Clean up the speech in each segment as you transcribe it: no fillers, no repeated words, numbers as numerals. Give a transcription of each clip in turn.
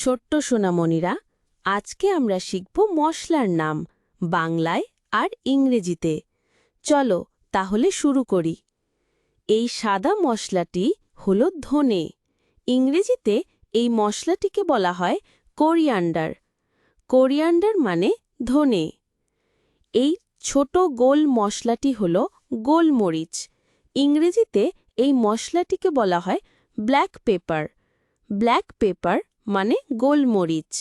ছোট্ট সোনামণিরা, আজকে আমরা শিখব মশলার নাম বাংলায় আর ইংরেজিতে। চলো তাহলে শুরু করি। এই সাদা মশলাটি হলো ধনে। ইংরেজিতে এই মশলাটিকে বলা হয় কোরিয়ান্ডার। কোরিয়ান্ডার মানে ধনে। এই ছোট গোল মশলাটি হলো গোলমরিচ। ইংরেজিতে এই মশলাটিকে বলা হয় ব্ল্যাক পেপার। ব্ল্যাক পেপার মানে গোলমরিচ।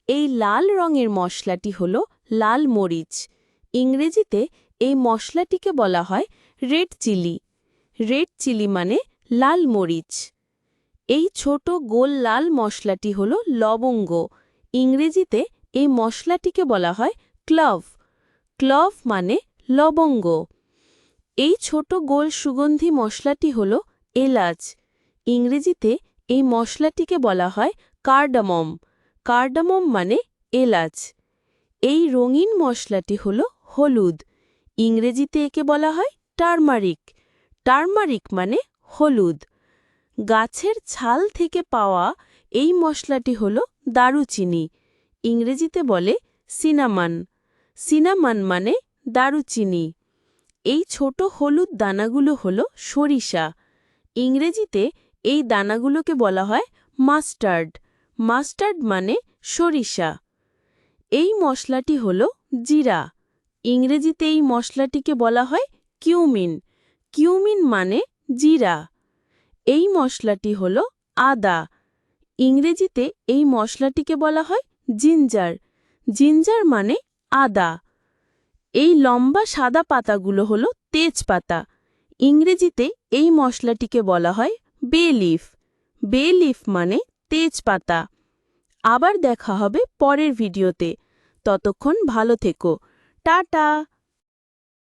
এই লাল রঙের মশলাটি হল লাল মরিচ। ইংরেজিতে এই মশলাটিকে বলা হয় রেড চিলি। রেড চিলি মানে লাল মরিচ। এই ছোট গোল লাল মশলাটি হল লবঙ্গ। ইংরেজিতে এই মশলাটিকে বলা হয় ক্লভ। ক্লভ মানে লবঙ্গ। এই ছোট গোল সুগন্ধি মশলাটি হল এলাচ। ইংরেজিতে এই মশলাটিকে বলা হয় কার্ডামম। কার্ডামম মানে এলাচ। এই রঙিন মশলাটি হল হলুদ। ইংরেজিতে একে বলা হয় টারমারিক। টারমারিক মানে হলুদ। গাছের ছাল থেকে পাওয়া এই মশলাটি হল দারুচিনি। ইংরেজিতে বলে সিনামান। সিনামান মানে দারুচিনি। এই ছোট হলুদ দানাগুলো হল সরিষা। ইংরেজিতে এই দানাগুলোকে বলা হয় মাস্টার্ড। মাস্টার্ড মানে সরিষা। এই মশলাটি হল জিরা। ইংরেজিতে এই মশলাটিকে বলা হয় কিউমিন। কিউমিন মানে জিরা। এই মশলাটি হল আদা। ইংরেজিতে এই মশলাটিকে বলা হয় জিঞ্জার। জিঞ্জার মানে আদা। এই লম্বা সাদা পাতাগুলো হল তেজপাতা। ইংরেজিতে এই মশলাটিকে বলা হয় বে লিফ। বে লিফ মানে তেজপাতা। আবার দেখা হবে পরের ভিডিওতে। ততক্ষণ ভালো থেকো। টাটা।